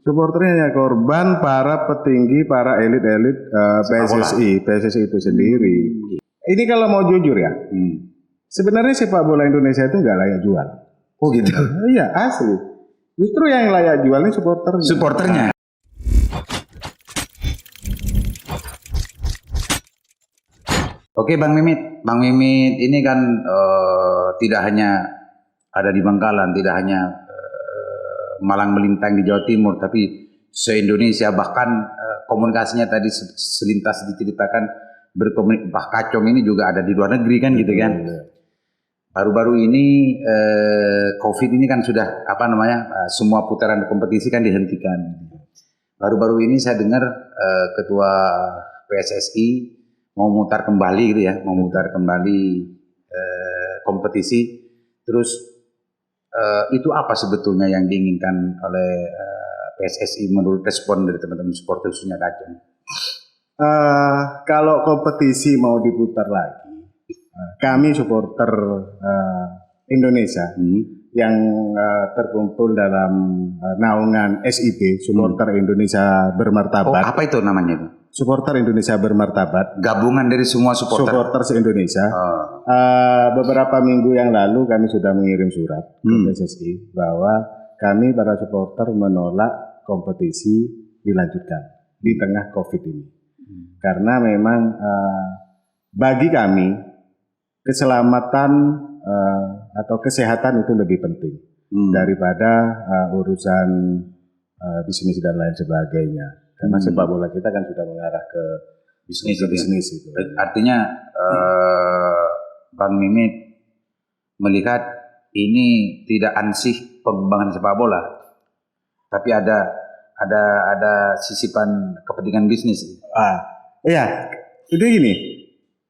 Supporternya korban para petinggi, para elit-elit PSSI itu sendiri. Ini kalau mau jujur ya, sebenarnya sepak bola Indonesia itu nggak layak jual. Oh gitu. Iya asli. Justru yang layak jual ini supporternya. Supporternya. Oke Bang Mimit ini kan tidak hanya ada di Bangkalan, tidak hanya malang melintang di Jawa Timur, tapi se-Indonesia, bahkan komunikasinya tadi selintas diceritakan Kacong ini juga ada di luar negeri kan gitu kan. Baru-baru ini COVID ini kan sudah semua putaran kompetisi kan dihentikan. Baru-baru ini saya dengar ketua PSSI mau memutar kembali gitu ya, kompetisi. Terus itu apa sebetulnya yang diinginkan oleh PSSI menurut respon dari teman-teman supporter khususnya Kacong? Kalau kompetisi mau diputar lagi, kami supporter Indonesia yang terkumpul dalam naungan SIB, Supporter Indonesia Bermartabat. Oh, apa itu namanya itu? Supporter Indonesia Bermartabat. Gabungan dari semua supporter se-Indonesia. Beberapa minggu yang lalu kami sudah mengirim surat ke PSSI bahwa kami para supporter menolak kompetisi dilanjutkan di tengah COVID ini. Karena memang bagi kami keselamatan atau kesehatan itu lebih penting daripada urusan bisnis dan lain sebagainya. Karena sepak bola kita kan sudah mengarah ke bisnis itu. Artinya Bang Mimit melihat ini tidak ansih pengembangan sepak bola, tapi ada sisipan kepentingan bisnis. Iya, itu gini.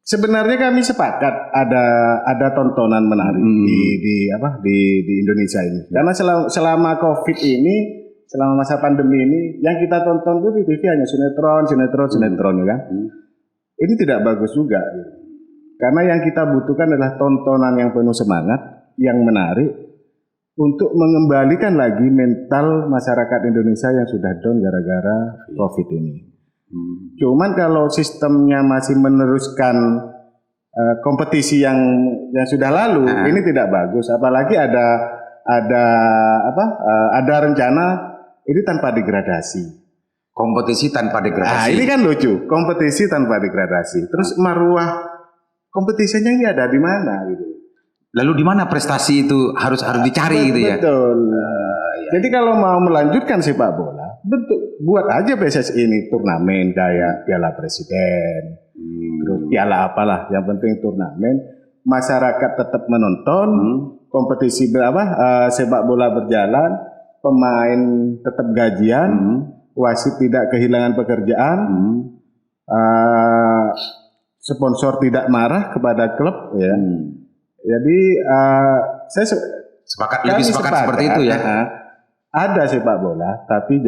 Sebenarnya kami sepakat ada tontonan menarik di Indonesia ini. Karena selama COVID ini, selama masa pandemi ini, yang kita tonton itu di TV hanya sinetron ya kan. Ini tidak bagus juga. Gitu. Karena yang kita butuhkan adalah tontonan yang penuh semangat, yang menarik, untuk mengembalikan lagi mental masyarakat Indonesia yang sudah down gara-gara COVID ini. Cuman kalau sistemnya masih meneruskan kompetisi yang sudah lalu, ini tidak bagus. Apalagi ada rencana ini tanpa degradasi. Kompetisi tanpa degradasi. Ini kan lucu, kompetisi tanpa degradasi. Terus maruah kompetisinya ini ada di mana gitu. Lalu di mana prestasi itu harus dicari gitu ya? Betul. Jadi kalau mau melanjutkan sepak bola, buat aja PSSI ini turnamen kayak Piala Presiden, terus piala apalah, yang penting turnamen, masyarakat tetap menonton, kompetisi sepak bola berjalan, pemain tetap gajian, wasit tidak kehilangan pekerjaan, sponsor tidak marah kepada klub ya. Jadi saya lebih sepakat seperti itu ya. Ada sepak bola, tapi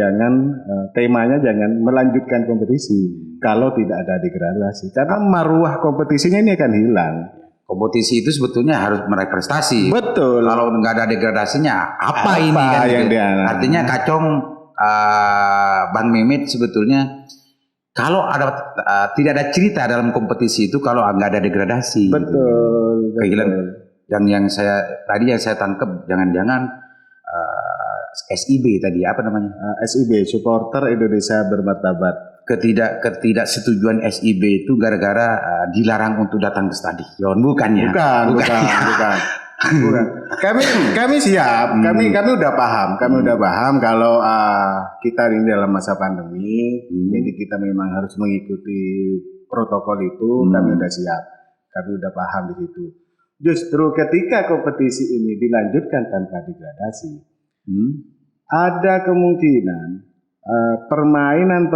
temanya jangan melanjutkan kompetisi kalau tidak ada degradasi. Karena maruah kompetisinya ini akan hilang. Kompetisi itu sebetulnya harus meraih prestasi. Betul. Kalau nggak ada degradasinya, apa ini kan? Yang gitu. Artinya Kacong, Bang Mimit sebetulnya kalau tidak ada cerita dalam kompetisi itu kalau nggak ada degradasi. Betul. Yang saya tangkap jangan-jangan SIB tadi apa namanya? SIB, Supporter Indonesia Bermartabat. Ketidaksetujuan SIB itu gara-gara dilarang untuk datang ke stadion, bukan ya? Bukan. Kami siap, kami udah paham, kalau kita ini dalam masa pandemi, jadi kita memang harus mengikuti protokol itu, kami udah siap, kami udah paham di situ. Justru ketika kompetisi ini dilanjutkan tanpa degradasi, ada kemungkinan permainan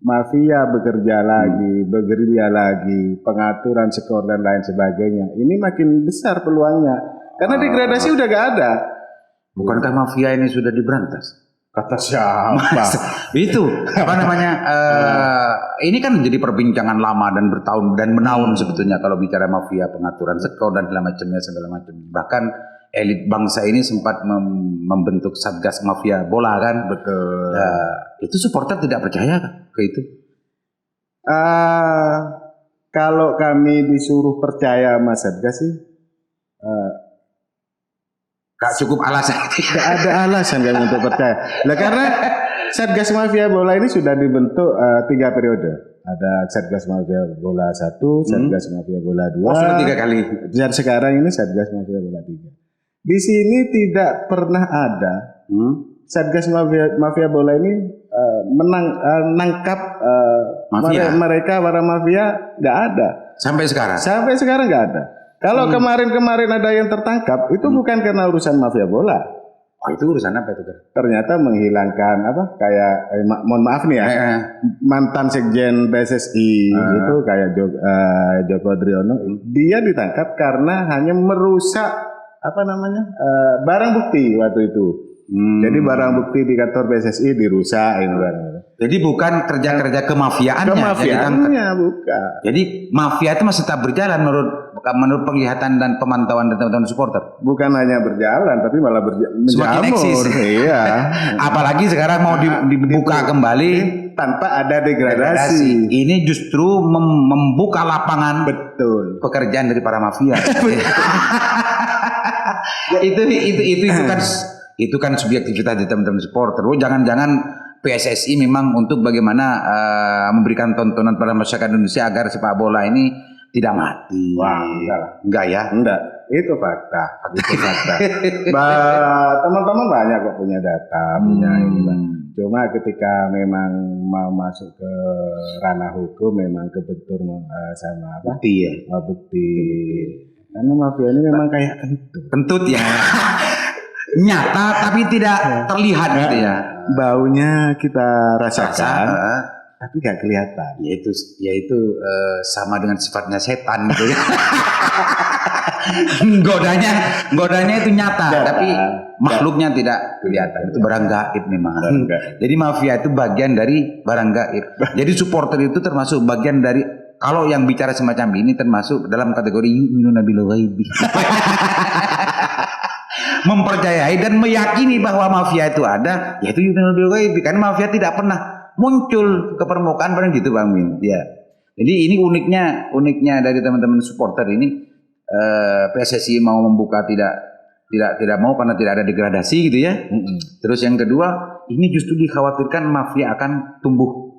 mafia bekerja lagi, bergerilya lagi, pengaturan skor dan lain sebagainya. Ini makin besar peluangnya. Karena degradasi udah gak ada. Bukankah mafia ini sudah diberantas? Kata siapa? Itu apa namanya? Ini kan menjadi perbincangan lama dan bertahun dan menahun sebetulnya kalau bicara mafia, pengaturan skor dan segala macam. Bahkan elit bangsa ini sempat membentuk Satgas Mafia Bola kan. Betul. Itu supporter tidak percaya ke itu. Kalau kami disuruh percaya sama Satgas sih, Gak cukup alasan. gak ada alasan kami untuk percaya. Nah, karena Satgas Mafia Bola ini sudah dibentuk 3 periode. Ada Satgas Mafia Bola 1, Satgas Mafia Bola 2. Oh, sudah 3 kali. Dan sekarang ini Satgas Mafia Bola 3. Di sini tidak pernah ada Satgas Mafia Bola ini menangkap Mafia. mereka para mafia, nggak ada. Sampai sekarang. Sampai sekarang nggak ada. Kalau kemarin ada yang tertangkap, itu bukan karena urusan mafia bola. Oh, itu urusan apa itu? Ternyata menghilangkan mohon maaf nih ya, mantan sekjen PSSI itu kayak Joko Driono, dia ditangkap karena hanya merusak barang bukti waktu itu. Jadi barang bukti di kantor PSSI dirusak ini kan. Jadi bukan kerja-kerja kemafiaannya. Kemafiaannya bukan. Jadi mafia itu masih tetap berjalan menurut penglihatan dan pemantauan dari teman-teman supporter. Bukan hanya berjalan, tapi malah Semakin eksis. Iya. Apalagi sekarang mau dibuka kembali tanpa ada degradasi. Ini justru membuka lapangan Betul. pekerjaan dari para mafia. itu kan subjektivitas di teman-teman supporter. Oh, jangan-jangan PSSI memang untuk bagaimana memberikan tontonan pada masyarakat Indonesia agar sepak bola ini tidak mati. Wah, enggak ya? Enggak. Itu fakta. Teman-teman banyak kok punya data, punya ini, Bang. Cuma ketika memang mau masuk ke ranah hukum, memang kebentur sama bukti ya. Bukti. Karena mafia ini memang kayak kentut ya. Nyata tapi tidak terlihat gitu ya. Baunya kita rasakan, tapi gak kelihatan. Yaitu sama dengan sifatnya setan gitu ya. Godanya itu nyata, tapi makhluknya tidak kelihatan. Itu barang gaib memang. Jadi mafia itu bagian dari barang gaib. Jadi supporter itu termasuk bagian dari, kalau yang bicara semacam ini termasuk dalam kategori yu'minuna bil ghaibi. Mempercayai dan meyakini bahwa mafia itu ada, yaitu yu'minuna bil ghaibi. Karena mafia tidak pernah muncul ke permukaan pada gitu, Bang Min. Ya. Jadi ini uniknya dari teman-teman supporter ini, PSSI mau membuka tidak mau karena tidak ada degradasi gitu ya. Terus yang kedua, ini justru dikhawatirkan mafia akan tumbuh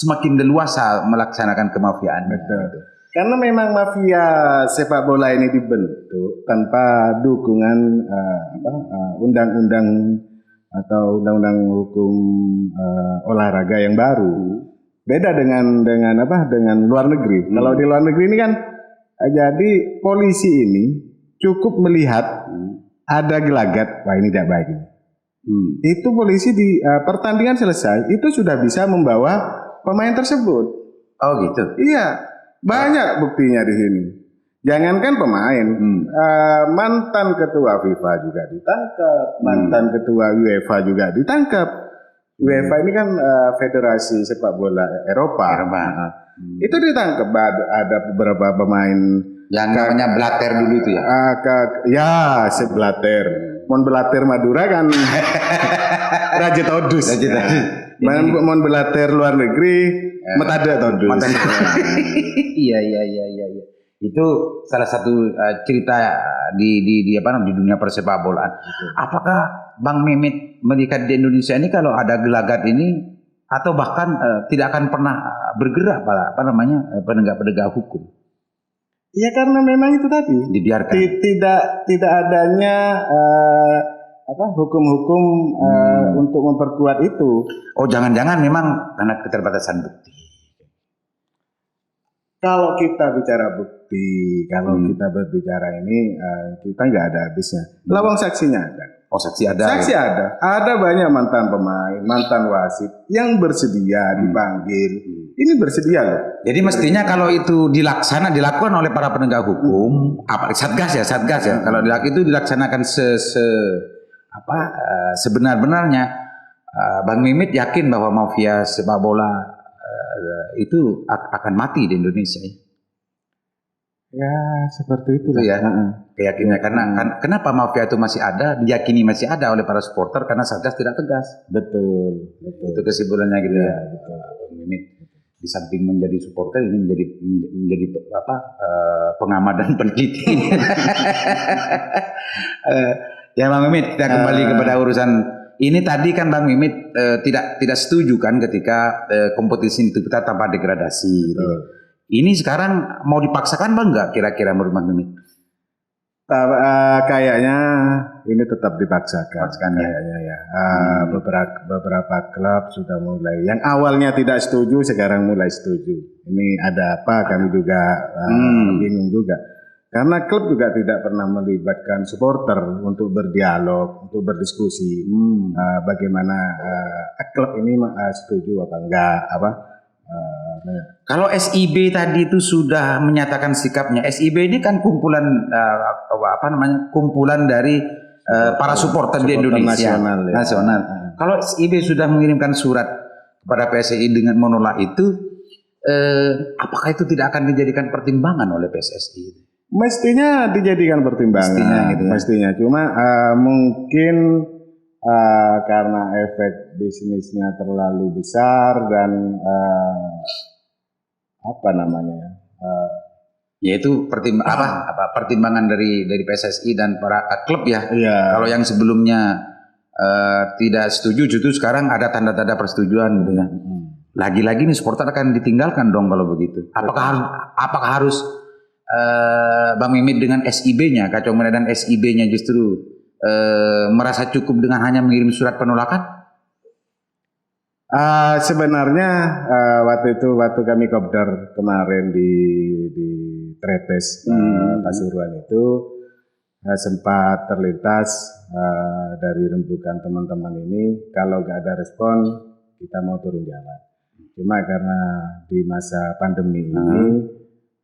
semakin leluasa melaksanakan kemafiaan. Betul. Karena memang mafia sepak bola ini dibentuk tanpa dukungan undang-undang atau undang-undang hukum olahraga yang baru. Beda dengan luar negeri. Kalau di luar negeri ini kan jadi polisi ini cukup melihat ada gelagat, wah ini tidak baik ini. Itu polisi di pertandingan selesai itu sudah bisa membawa pemain tersebut. Oh gitu. Iya. Banyak buktinya di sini. Jangankan pemain, mantan ketua FIFA juga ditangkap, mantan ketua UEFA juga ditangkap. UEFA ini kan federasi sepak bola Eropa. Itu ditangkap. Ada beberapa pemain yang namanya Blatter dulu itu ya. Blatter. Mon Blatter Madura kan Raja Todus. Mon Blatter luar negeri Metada Todus. Iya. Itu salah satu cerita di dunia persepak bolaan. Apakah Bang Mehmet melihat di Indonesia ini kalau ada gelagat ini atau bahkan tidak akan pernah bergerak penegak hukum? Ya karena memang itu tadi dibiarkan. Tidak adanya hukum-hukum untuk memperkuat itu. Oh, jangan-jangan memang karena keterbatasan bukti. Kalau kita bicara bukti, kita berbicara ini kita nggak ada habisnya. Lawang saksinya ada. Oh, saksi ada. Saksi ada. Ada banyak mantan pemain, mantan wasit yang bersedia dipanggil. Ini bersedia loh. Jadi mestinya kalau itu dilakukan oleh para penegak hukum, satgas ya. Kalau itu dilaksanakan sebenar-benarnya, Bang Mehmet yakin bahwa mafia sepak bola itu akan mati di Indonesia. Ya seperti itu Itu ya Heeh. keyakinannya. Kenapa mafia itu masih ada, diyakini masih ada oleh para supporter karena Satgas tidak tegas. Betul, betul. Itu kesimpulannya gitu Iya, ya. betul. Bang Mimit di samping menjadi supporter ini menjadi apa pengamat dan peneliti. Ya Bang Mimit, kita kembali kepada urusan ini tadi kan Bang Mimit tidak setuju kan ketika kompetisi itu kita tanpa degradasi. Gitu. Ini sekarang mau dipaksakan Bang nggak kira-kira menurut Bang Mimit? Kayaknya ini tetap dipaksakan Ya. kayaknya ya. Beberapa klub sudah mulai. Yang awalnya tidak setuju sekarang mulai setuju. Ini ada apa? Kami juga bingung juga. Karena klub juga tidak pernah melibatkan supporter untuk berdialog, untuk berdiskusi. Bagaimana klub ini setuju apa enggak? Kalau SIB tadi itu sudah menyatakan sikapnya. SIB ini kan kumpulan kumpulan dari para supporter di Indonesia nasional. Kalau SIB sudah mengirimkan surat kepada PSSI dengan menolak itu, apakah itu tidak akan dijadikan pertimbangan oleh PSSI? Mestinya dijadikan pertimbangan. Mestinya. Cuma mungkin karena efek bisnisnya terlalu besar dan yaitu pertimbangan dari PSSI dan para klub ya. Iya. Kalau yang sebelumnya tidak setuju, justru sekarang ada tanda-tanda persetujuan gitu ya. Lagi-lagi nih supporter akan ditinggalkan dong kalau begitu. Apakah harus Bang Mimit dengan SIB-nya, Kacau Merah dan SIB-nya justru merasa cukup dengan hanya mengirim surat penolakan? Sebenarnya waktu kami kopdar kemarin di Tretes Pasuruan itu sempat terlintas dari rembukan teman-teman ini kalau nggak ada respon kita mau turun jalan. Cuma karena di masa pandemi ini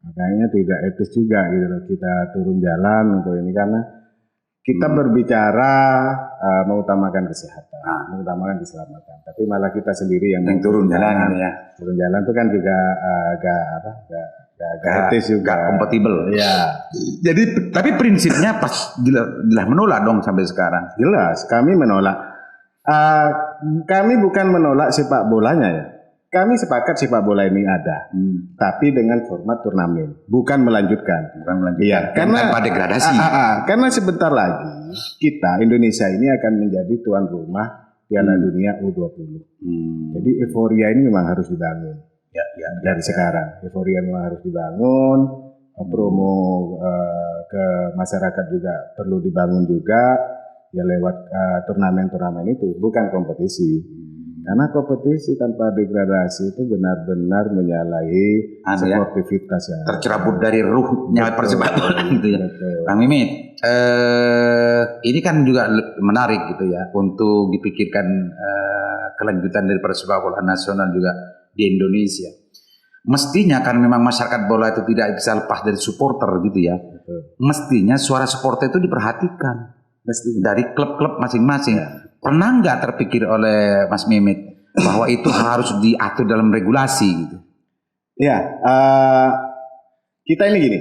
makanya tidak etis juga gitu loh kita turun jalan untuk ini karena kita berbicara mengutamakan kesehatan, mengutamakan keselamatan. Tapi malah kita sendiri yang turun jalan ya. Turun jalan itu kan juga agak etis juga. Gak kompatibel. Ya. Jadi tapi prinsipnya pas jelas menolak dong sampai sekarang. Jelas kami menolak. Kami bukan menolak sepak bolanya ya. Kami sepakat sepak bola ini ada, tapi dengan format turnamen, bukan melanjutkan. Iya, karena tanpa degradasi. Karena sebentar lagi kita Indonesia ini akan menjadi tuan rumah Piala Dunia U20. Jadi euforia ini memang harus dibangun. Dari sekarang, euforia memang harus dibangun. Promo ke masyarakat juga perlu dibangun juga. Ya lewat turnamen-turnamen itu, bukan kompetisi. Karena kompetisi tanpa degradasi itu benar-benar menyalahi sportivitas ya. Tercerabut dari ruhnya persepak gitu ya. Betul. Bang Mimit, ini kan juga menarik gitu ya untuk dipikirkan kelanjutan dari persepak bola nasional juga di Indonesia. Mestinya kan memang masyarakat bola itu tidak bisa lepas dari supporter gitu ya. Betul. Mestinya suara supporter itu diperhatikan. Dari klub-klub masing-masing. Pernah nggak terpikir oleh Mas Mimit bahwa itu harus diatur dalam regulasi gitu? Ya, kita ini gini.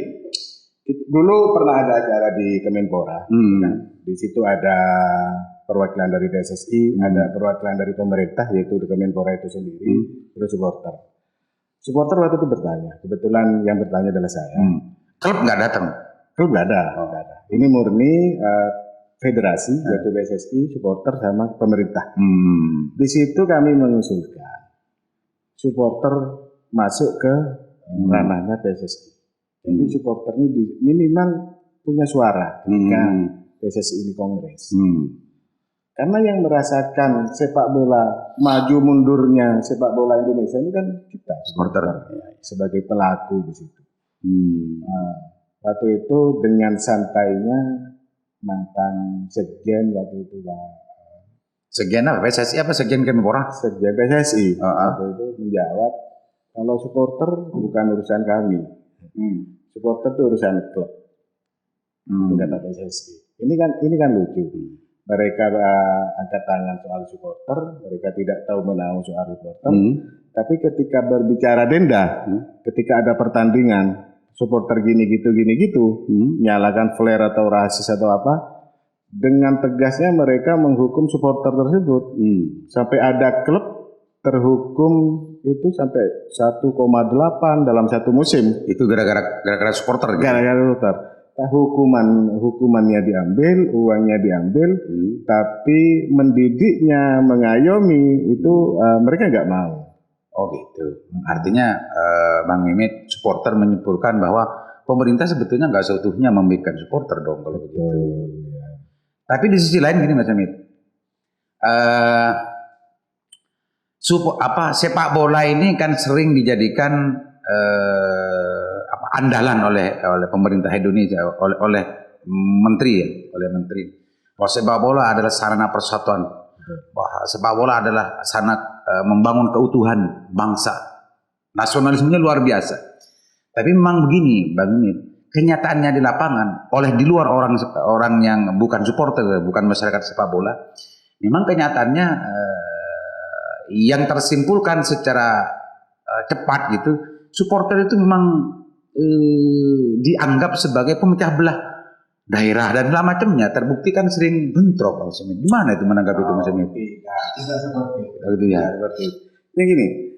Dulu pernah ada acara di Kemenpora. Di situ ada perwakilan dari PSSI, ada perwakilan dari pemerintah yaitu di Kemenpora itu sendiri, terus supporter. Supporter waktu itu bertanya, kebetulan yang bertanya adalah saya. Klub nggak datang? Klub nggak ada. Ini murni federasi, yaitu PSSI, supporter sama pemerintah. Di situ kami mengusulkan supporter masuk ke ranahnya PSSI. Jadi supporter ini minimal punya suara ketika PSSI ini kongres. Karena yang merasakan sepak bola maju mundurnya sepak bola Indonesia ini kan kita supporter sebagai pelaku di situ. Waktu itu dengan santainya mantan sekjen waktu itu sekjen apa PSSI apa sekjen Kemenpora? Sekjen PSSI waktu itu menjawab kalau supporter bukan urusan kami, supporter itu urusan klub. Kata PSSI. Ini kan lucu. Mereka angkat tangan soal supporter, mereka tidak tahu menahu soal supporter. Tapi ketika berbicara denda, ketika ada pertandingan supporter gini gitu, nyalakan flare atau rasis atau apa, dengan tegasnya mereka menghukum supporter tersebut. Sampai ada klub terhukum itu sampai 1,8 dalam satu musim. Itu gara-gara supporter. Gara-gara supporter. Nah, hukumannya diambil, uangnya diambil, tapi mendidiknya, mengayomi itu mereka nggak mau. Oh gitu. Artinya Bang Mimit, supporter menyimpulkan bahwa pemerintah sebetulnya nggak seutuhnya memberikan supporter dong kalau begitu. Ya. Tapi di sisi lain gini Mas Mimit, sepak bola ini kan sering dijadikan andalan oleh pemerintah Indonesia, oleh menteri. Bahwa sepak bola adalah sarana persatuan, bahwa sepak bola adalah sarana membangun keutuhan bangsa. Nasionalismenya luar biasa. Tapi memang begini, Bang Mimit, kenyataannya di lapangan oleh di luar orang yang bukan supporter, bukan masyarakat sepak bola, memang kenyataannya yang tersimpulkan secara cepat gitu, supporter itu memang dianggap sebagai pemecah belah daerah dan segala macamnya, terbukti kan sering bentrok Mas Mimit. Gimana itu menanggapi itu Mas Mimit? Tidak seperti Itu ya. Ini gini,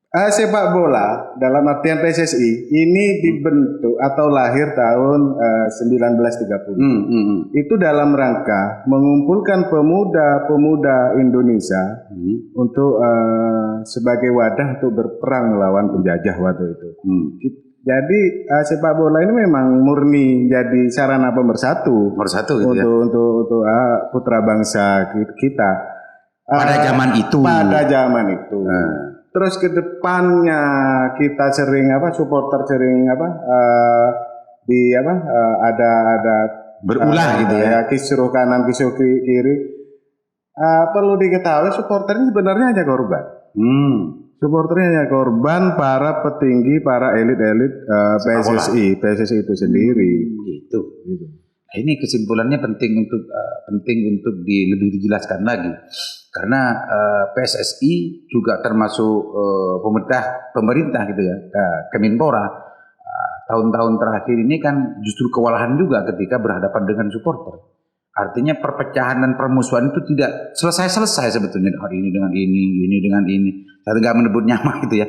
sepak bola dalam artian PSSI ini dibentuk atau lahir tahun 1930. Itu dalam rangka mengumpulkan pemuda-pemuda Indonesia untuk sebagai wadah untuk berperang melawan penjajah waktu itu. Jadi sepak bola ini memang murni jadi sarana pemersatu Gitu untuk putra bangsa kita pada zaman itu. Terus ke depannya kita sering supporter sering ada berulah gitu ya. Kisruh kanan kisruh kiri. Perlu diketahui supporter ini sebenarnya hanya korban. Supporternya hanya korban para petinggi, para elit-elit PSSI itu sendiri. Gitu. Nah, ini kesimpulannya penting untuk lebih dijelaskan lagi, karena PSSI juga termasuk pemerintah gitu ya, Kemenpora. Tahun-tahun terakhir ini kan justru kewalahan juga ketika berhadapan dengan supporter. Artinya perpecahan dan permusuhan itu tidak selesai sebetulnya, hari ini dengan ini. Saya nggak menyebut nama gitu ya.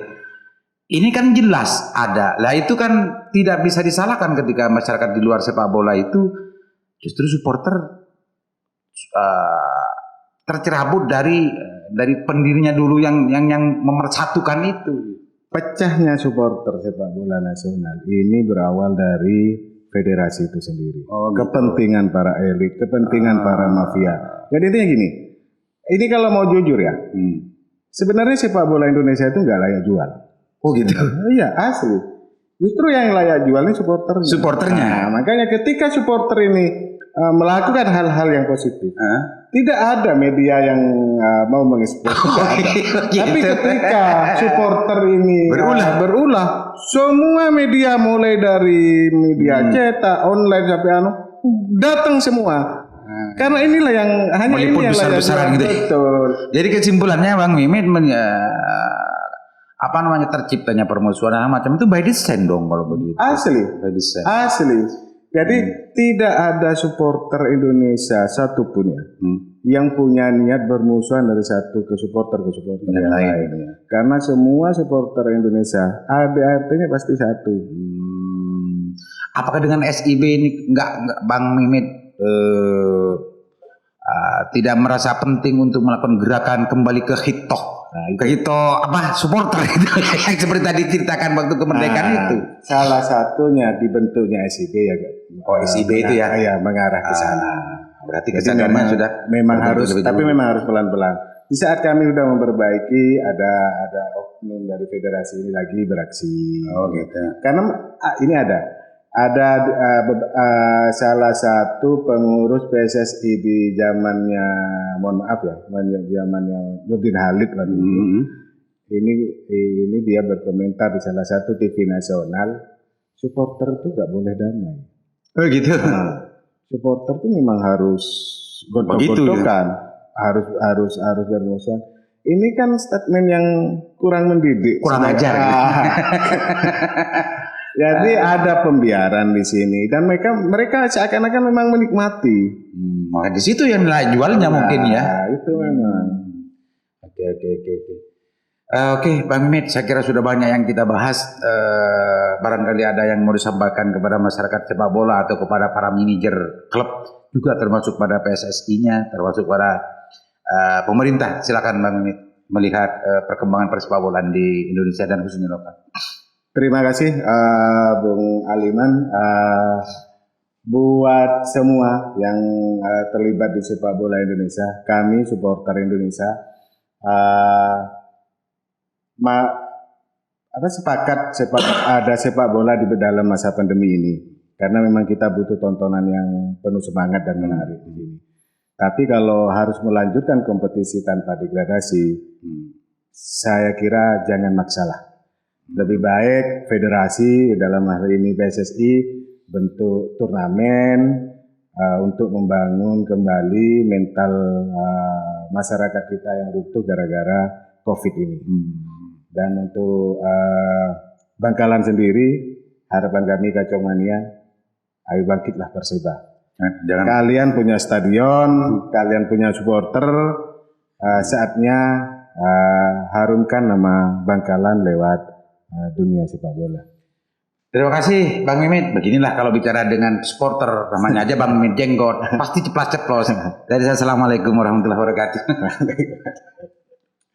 Ini kan jelas ada. Lah itu kan tidak bisa disalahkan ketika masyarakat di luar sepak bola itu justru supporter tercerabut dari pendirinya dulu yang memersatukan itu. Pecahnya supporter sepak bola nasional ini berawal dari federasi itu sendiri. Kepentingan para elit, kepentingan para mafia. Jadi intinya gini, ini kalau mau jujur ya, sebenarnya sepak bola Indonesia itu nggak layak jual. Oh gitu? Iya asli. Justru yang layak jual ini supporternya. Nah, makanya ketika supporter ini melakukan hal-hal yang positif, tidak ada media yang mau mengekspos. Tapi ketika supporter ini berulah, semua media mulai dari media cetak, online sampai datang semua. Karena inilah yang hanya meliput ini yang besar-besaran gitu. Betul. Jadi kesimpulannya Bang Mimit terciptanya permusuhan macam itu by design dong kalau begitu. Asli. Jadi tidak ada supporter Indonesia satupun yang punya niat bermusuhan dari satu ke supporter yang lain. Ya. Karena semua supporter Indonesia artinya pasti satu. Apakah dengan SIB ini nggak Bang Mimit tidak merasa penting untuk melakukan gerakan kembali ke hitoh? Supporter itu yang seperti tadi ceritakan waktu kemerdekaan itu. Salah satunya dibentuknya SIB ya. SIB itu ya. Ya mengarah ke sana. Berarti kesadarannya memang harus pelan-pelan. Di saat kami sudah memperbaiki, ada oknum dari federasi ini lagi beraksi. Gitu. Karena ini ada salah satu pengurus PSSI di zamannya, mohon maaf ya, zamannya Nurdin Halid waktu itu. Ini dia berkomentar di salah satu TV nasional, supporter itu nggak boleh damai. Oh gitu. Supporter itu memang harus gontok-gontokan, harus bermusuhan. Ini kan statement yang kurang mendidik, kurang ajar. Jadi ada pembiaran di sini dan mereka seakan-akan memang menikmati. Maka di situ yang nilai jualnya mungkin ya. Itu memang. Oke. Oke, Bang Mimit, saya kira sudah banyak yang kita bahas. Barangkali ada yang mau disampaikan kepada masyarakat sepak bola atau kepada para manajer klub, juga termasuk pada PSSI-nya, termasuk pada pemerintah. Silakan Bang Mimit melihat perkembangan persepak bolaan di Indonesia dan khususnya lokal. Terima kasih Bung Aliman. Buat semua yang terlibat di sepak bola Indonesia, kami supporter Indonesia sepakat ada sepak bola di dalam masa pandemi ini, karena memang kita butuh tontonan yang penuh semangat dan menarik di sini. Tapi kalau harus melanjutkan kompetisi tanpa degradasi, saya kira jangan maksalah. Lebih baik federasi dalam hal ini PSSI bentuk turnamen untuk membangun kembali mental masyarakat kita yang runtuh gara-gara COVID ini. Dan untuk Bangkalan sendiri, harapan kami Kacau Mania, ayo bangkitlah Perseba. Kalian punya stadion, kalian punya supporter, saatnya harumkan nama Bangkalan lewat dunia sepak bola. Terima kasih Bang Mimit. Beginilah kalau bicara dengan supporter, namanya aja Bang Mimit jenggot, pasti ceplas-ceplos. Dari saya, assalamualaikum warahmatullahi wabarakatuh.